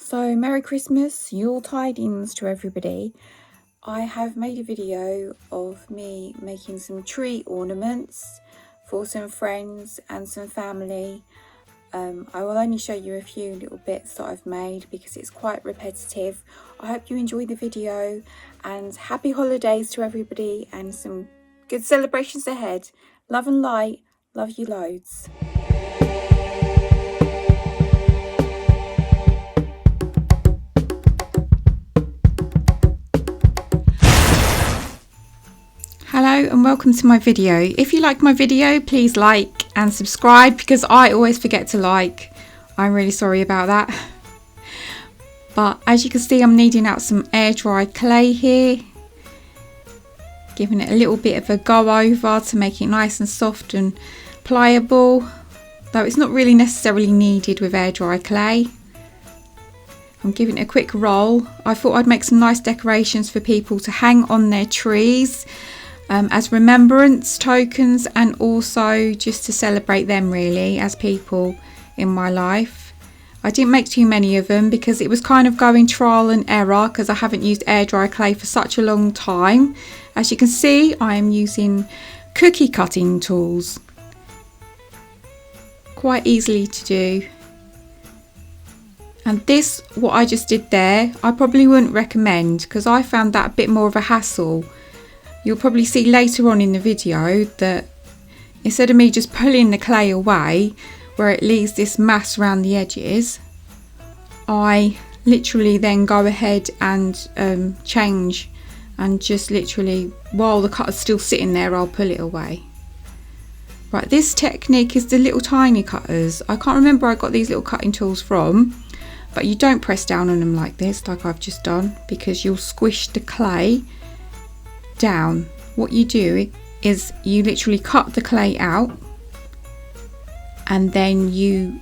So Merry Christmas, Yule tidings to everybody. I have made a video of me making some tree ornaments for some friends and some family. I will only show you a few little bits that I've made because it's quite repetitive. I hope you enjoy the video and happy holidays to everybody and some good celebrations ahead. Love and light, love you loads. Hello and welcome to my video. If you like my video, please like and subscribe because I always forget to like. I'm really sorry about that. But as you can see, I'm kneading out some air dried clay here. Giving it a little bit of a go over to make it nice and soft and pliable. Though it's not really necessarily needed with air dry clay. I'm giving it a quick roll. I thought I'd make some nice decorations for people to hang on their trees. As remembrance tokens and also just to celebrate them really as people in my life. I didn't make too many of them because it was kind of going trial and error because I haven't used air dry clay for such a long time. As you can see, I am using cookie cutting tools. Quite easily to do. And this, what I just did there, I probably wouldn't recommend because I found that a bit more of a hassle. You'll probably see later on in the video that instead of me just pulling the clay away where it leaves this mass around the edges, I literally then go ahead and change and just literally while the cutter's still sitting there I'll pull it away. Right, this technique is the little tiny cutters. I can't remember where I got these little cutting tools from, but you don't press down on them like this like I've just done because you'll squish the clay down. What you do is you literally cut the clay out and then you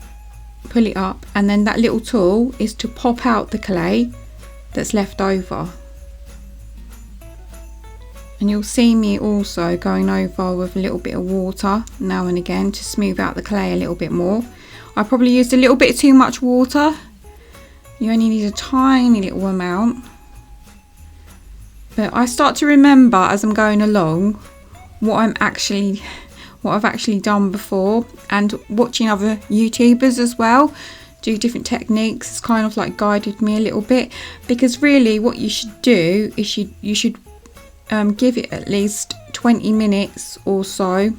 pull it up, and then that little tool is to pop out the clay that's left over. And you'll see me also going over with a little bit of water now and again to smooth out the clay a little bit more. I probably used a little bit too much water. You only need a tiny little amount. But I start to remember as I'm going along what I've actually done before, and watching other YouTubers as well do different techniques. It's kind of like guided me a little bit because really what you should do is you should give it at least 20 minutes or so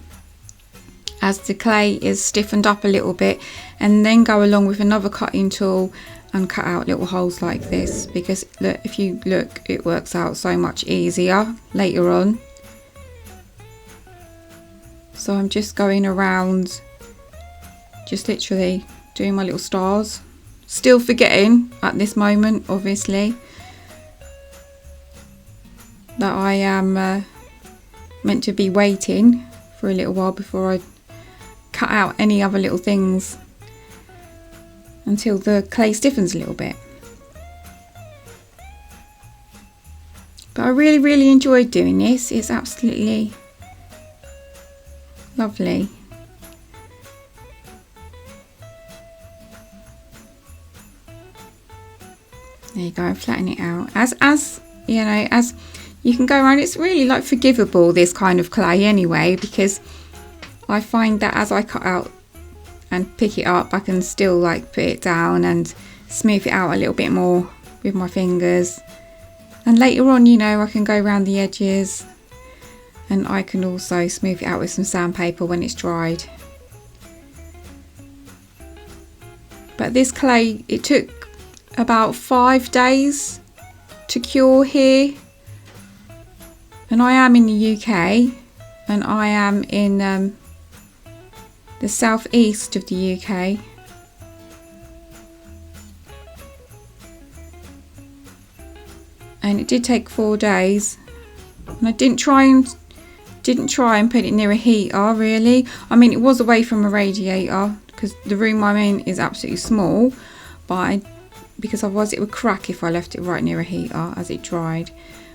as the clay is stiffened up a little bit, and then go along with another cutting tool and cut out little holes like this, because look, if you look, it works out so much easier later on. So I'm just going around, just literally doing my little stars, still forgetting at this moment obviously that I am meant to be waiting for a little while before I cut out any other little things until the clay stiffens a little bit. But I really enjoyed doing this. It's absolutely lovely. There you go, flatten it out. As you know, as you can go around, it's really like forgivable, this kind of clay anyway, because I find that as I cut out and pick it up, I can still like put it down and smooth it out a little bit more with my fingers. And later on, you know, I can go around the edges and I can also smooth it out with some sandpaper when it's dried. But this clay, it took about 5 days to cure here. And I am in the UK and I am in the southeast of the UK. And it did take 4 days. And I didn't try and put it near a heater really. I mean, it was away from a radiator because the room I'm in is absolutely small, but because otherwise it would crack if I left it right near a heater as it dried.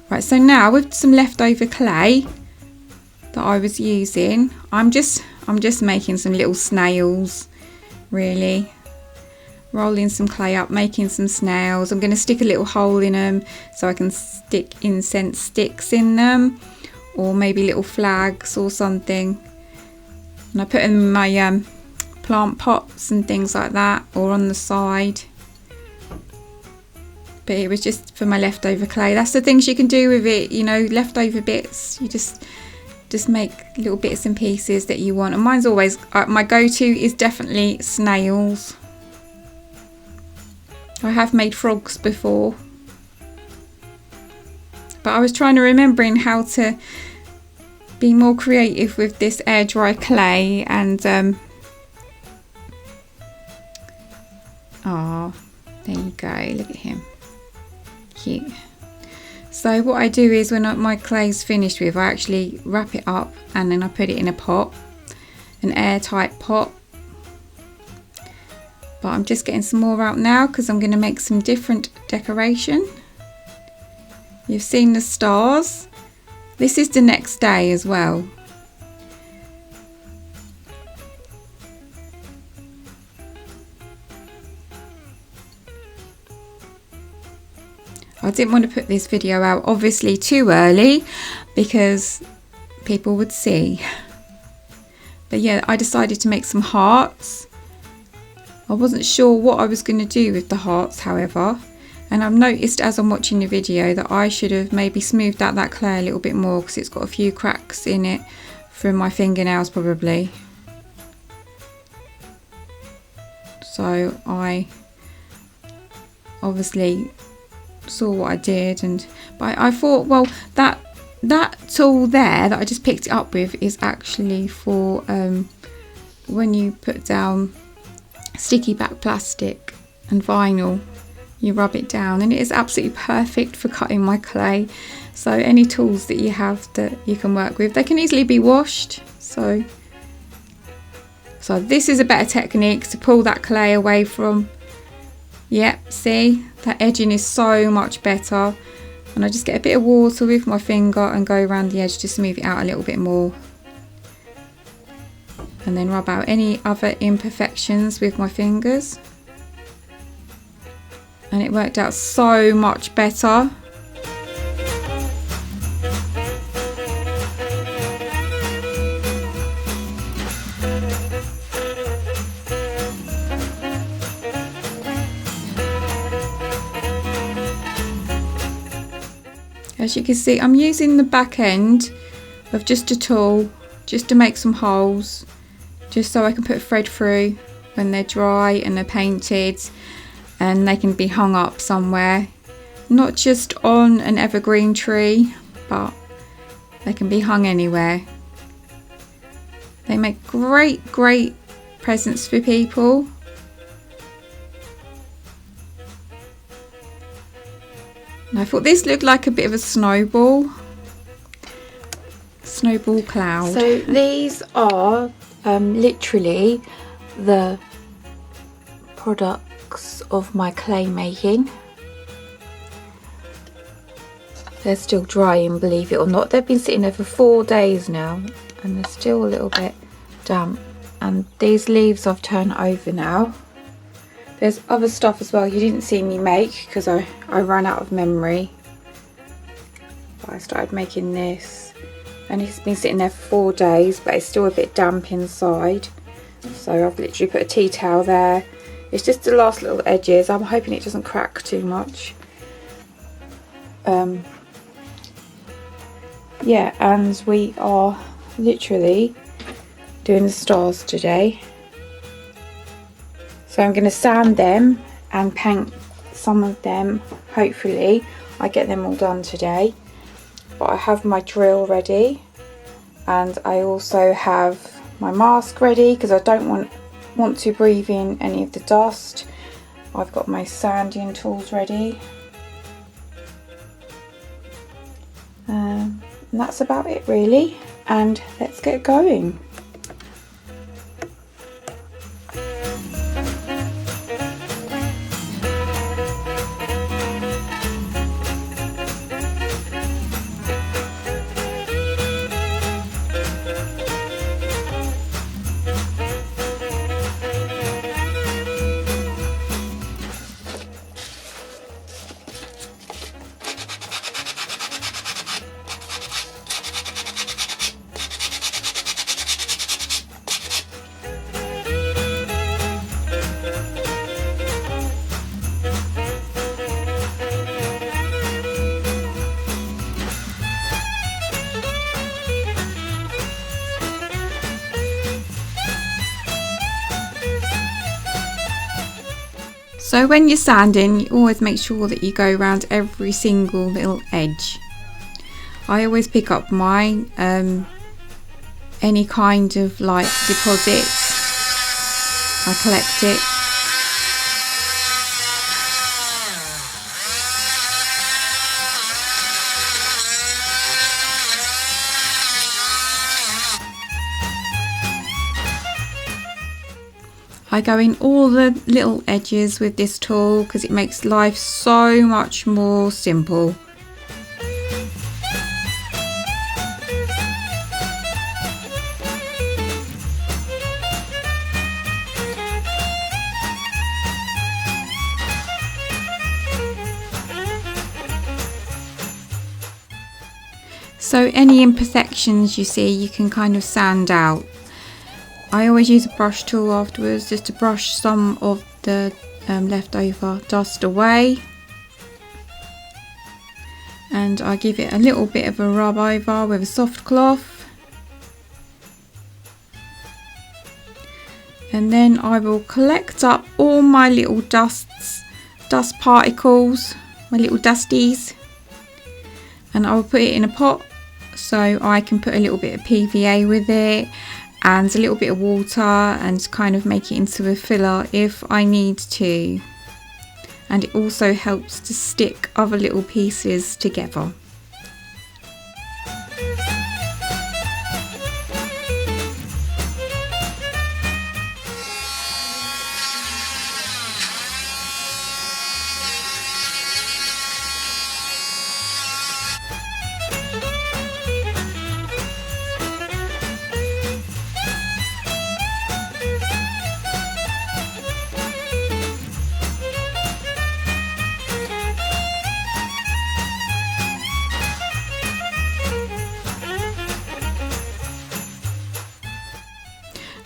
Right, so now with some leftover clay that I was using, I'm just making some little snails really. rolling some clay up, making some snails. I'm going to stick a little hole in them so I can stick incense sticks in them, or maybe little flags or something. And I put them in my plant pots and things like that, or on the side. But it was just for my leftover clay. That's the things you can do with it, you know, leftover bits. You just make little bits and pieces that you want. And mine's always, my go-to is definitely snails. I have made frogs before, but I was trying to remembering how to be more creative with this air dry clay, and oh, there you go, look at him, cute. So what I do is when my clay's finished with, I actually wrap it up and then I put it in a pot, an airtight pot. But I'm just getting some more out now because I'm going to make some different decoration. You've seen the stars. This is the next day as well. I didn't want to put this video out obviously too early because people would see. But yeah, I decided to make some hearts. I wasn't sure what I was going to do with the hearts, however, and I've noticed as I'm watching the video that I should have maybe smoothed out that clay a little bit more because it's got a few cracks in it from my fingernails probably. So I obviously saw what I did, but I thought, well, that tool there that I just picked it up with is actually for when you put down sticky back plastic and vinyl, you rub it down, and it is absolutely perfect for cutting my clay. So any tools that you have that you can work with, they can easily be washed. So this is a better technique to pull that clay away from. Yep, see, that edging is so much better. And I just get a bit of water with my finger and go around the edge to smooth it out a little bit more. And then rub out any other imperfections with my fingers. And it worked out so much better. As you can see, I'm using the back end of just a tool just to make some holes, just so I can put thread through when they're dry and they're painted, and they can be hung up somewhere, not just on an evergreen tree, but they can be hung anywhere. They make great presents for people. And I thought this looked like a bit of a snowball cloud. So these are literally the products of my clay making. They're still drying, believe it or not. They've been sitting there for 4 days now and they're still a little bit damp. And these leaves I've turned over now. There's other stuff as well you didn't see me make because I ran out of memory. But I started making this, and it's been sitting there for 4 days, but it's still a bit damp inside. So I've literally put a tea towel there. It's just the last little edges. I'm hoping it doesn't crack too much. Yeah, and we are literally doing the stars today. So I'm going to sand them and paint some of them. Hopefully I get them all done today. But I have my drill ready, and I also have my mask ready because I don't want to breathe in any of the dust. I've got my sanding tools ready. And that's about it really, and let's get going. So when you're sanding, you always make sure that you go around every single little edge. I always pick up my any kind of like deposits, I collect it. I go in all the little edges with this tool because it makes life so much more simple. So any imperfections you see, you can kind of sand out. I always use a brush tool afterwards just to brush some of the leftover dust away, and I give it a little bit of a rub over with a soft cloth, and then I will collect up all my little dust particles, my little dusties, and I will put it in a pot so I can put a little bit of PVA with it and a little bit of water and kind of make it into a filler if I need to. And it also helps to stick other little pieces together.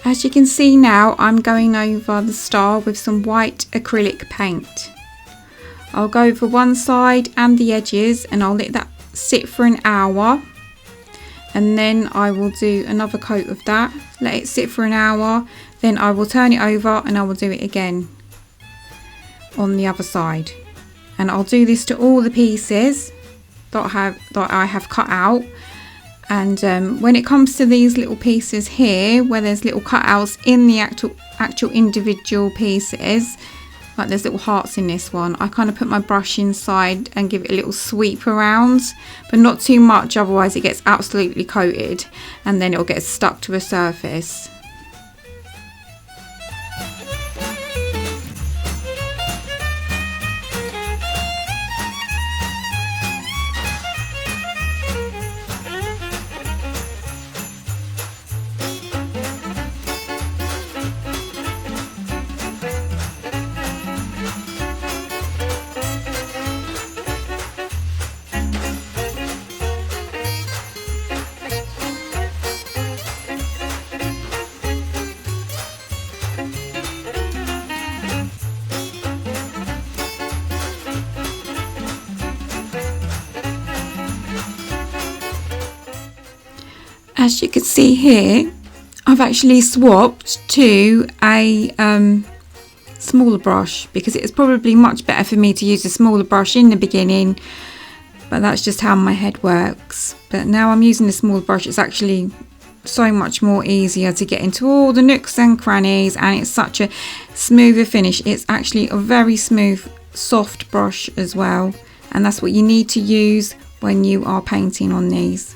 As you can see now, I'm going over the star with some white acrylic paint. I'll go over one side and the edges and I'll let that sit for an hour, and then I will do another coat of that, let it sit for an hour, then I will turn it over and I will do it again on the other side. And I'll do this to all the pieces that I have cut out. And when it comes to these little pieces here, where there's little cutouts in the actual individual pieces, like there's little hearts in this one, I kind of put my brush inside and give it a little sweep around, but not too much, otherwise it gets absolutely coated and then it'll get stuck to a surface. As you can see here, I've actually swapped to a smaller brush because it's probably much better for me to use a smaller brush in the beginning, but that's just how my head works. But now I'm using the smaller brush, it's actually so much more easier to get into all the nooks and crannies, and it's such a smoother finish. It's actually a very smooth, soft brush as well, and that's what you need to use when you are painting on these.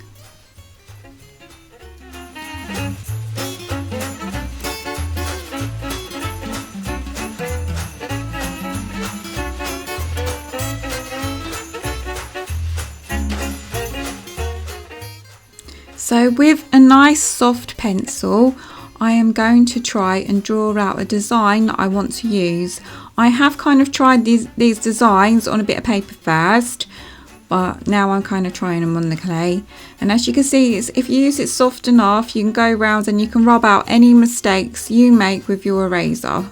So with a nice soft pencil, I am going to try and draw out a design that I want to use. I have kind of tried these designs on a bit of paper first, but now I'm kind of trying them on the clay. And as you can see, if you use it soft enough, you can go around and you can rub out any mistakes you make with your eraser.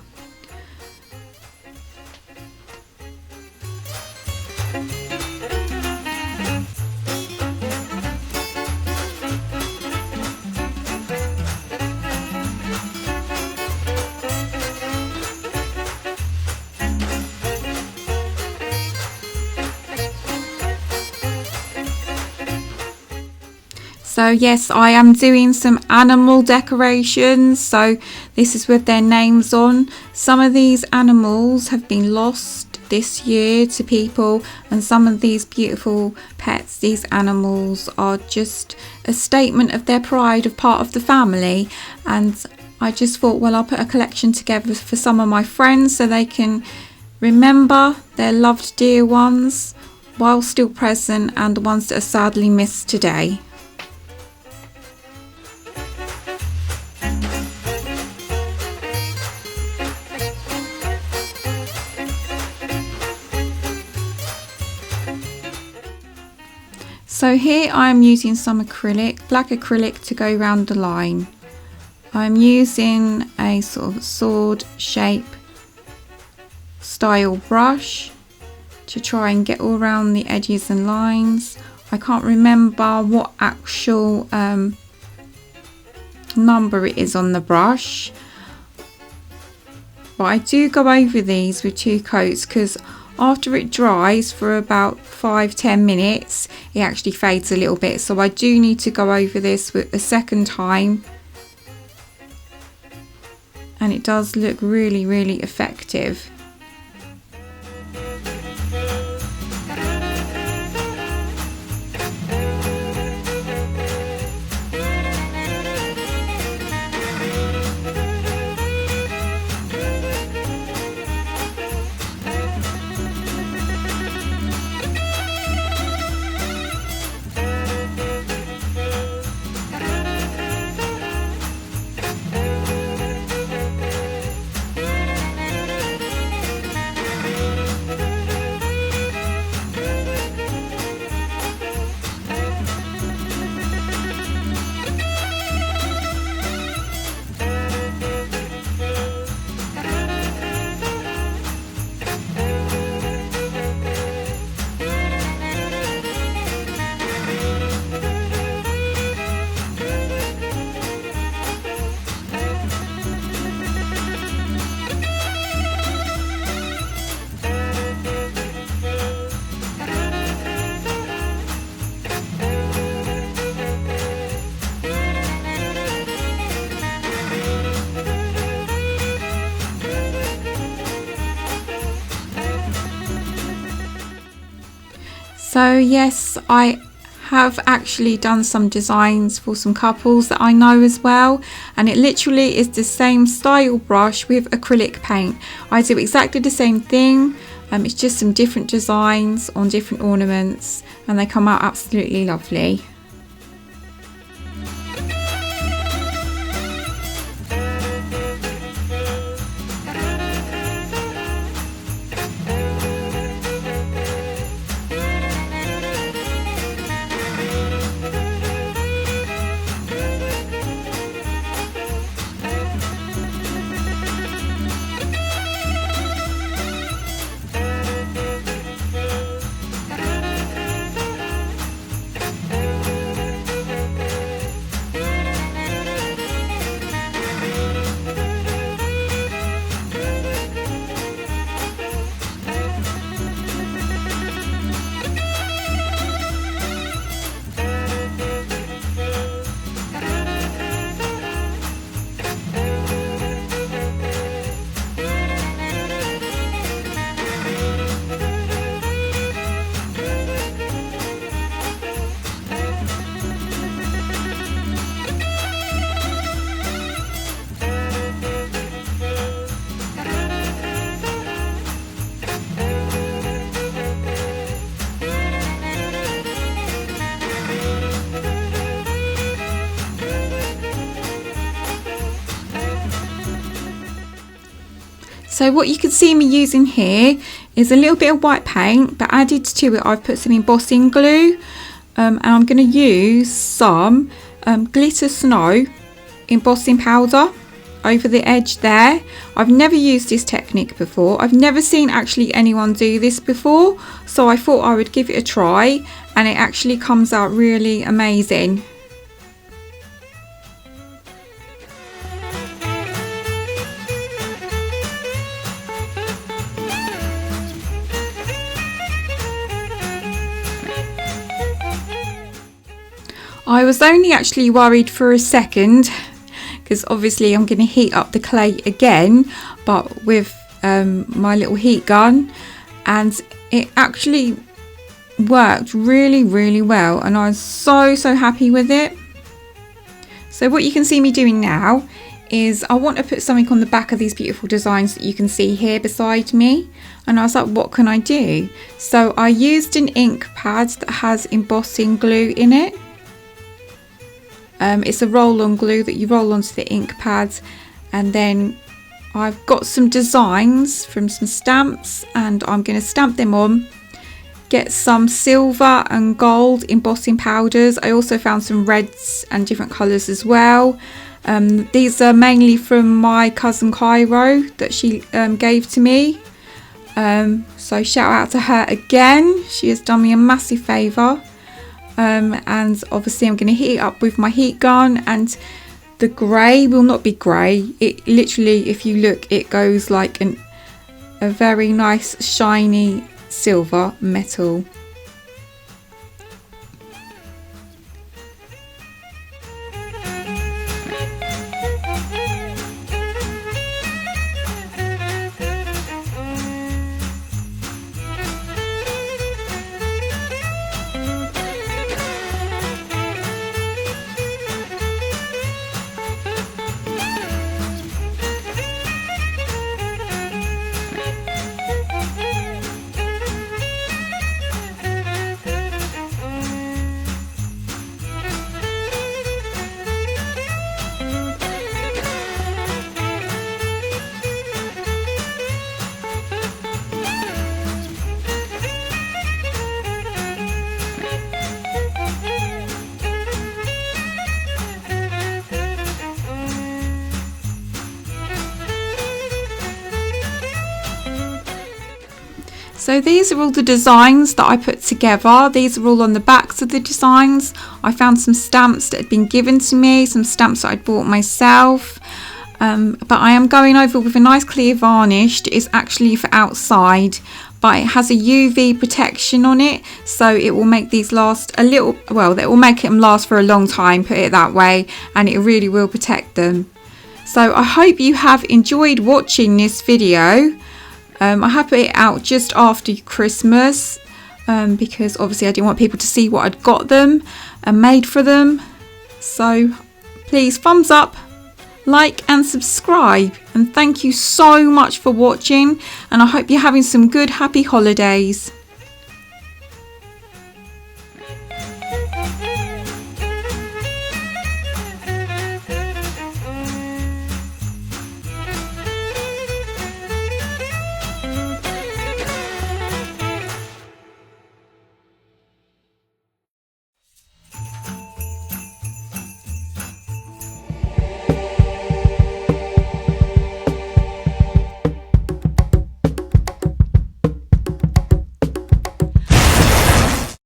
So yes, I am doing some animal decorations. So this is with their names on. Some of these animals have been lost this year to people, and some of these beautiful pets, these animals, are just a statement of their pride of part of the family. And I just thought, well, I'll put a collection together for some of my friends so they can remember their loved dear ones while still present, and the ones that are sadly missed today. So here I'm using some acrylic, black acrylic, to go around the line. I'm using a sort of sword shape style brush to try and get all around the edges and lines. I can't remember what actual number it is on the brush, but I do go over these with 2 coats, because after it dries for about 5-10 minutes it actually fades a little bit, so I do need to go over this with a second time, and it does look really, really effective. So yes, I have actually done some designs for some couples that I know as well, and it literally is the same style brush with acrylic paint. I do exactly the same thing, it's just some different designs on different ornaments, and they come out absolutely lovely. So what you can see me using here is a little bit of white paint, but added to it I've put some embossing glue, and I'm going to use some glitter snow embossing powder over the edge there. I've never used this technique before. I've never seen actually anyone do this before, so I thought I would give it a try, and it actually comes out really amazing. I was only actually worried for a second because obviously I'm going to heat up the clay again, but with my little heat gun, and it actually worked really well, and I was so happy with it. So what you can see me doing now is I want to put something on the back of these beautiful designs that you can see here beside me, and I was like, what can I do? So I used an ink pad that has embossing glue in it. It's a roll-on glue that you roll onto the ink pad, and then I've got some designs from some stamps and I'm going to stamp them on. Get some silver and gold embossing powders. I also found some reds and different colours as well. These are mainly from my cousin Cairo that she gave to me. So shout out to her again. She has done me a massive favour. And obviously I'm going to heat it up with my heat gun, and the grey will not be grey. It literally, if you look, it goes like a very nice shiny silver metal. So these are all the designs that I put together. These are all on the backs of the designs. I found some stamps that had been given to me, some stamps that I'd bought myself. But I am going over with a nice clear varnish. It's actually for outside, but it has a UV protection on it, so it will make these last a little, well, that will make them last for a long time, put it that way, and it really will protect them. So I hope you have enjoyed watching this video. I have put it out just after Christmas because obviously I didn't want people to see what I'd got them and made for them. So please thumbs up, like and subscribe, and thank you so much for watching, and I hope you're having some good happy holidays.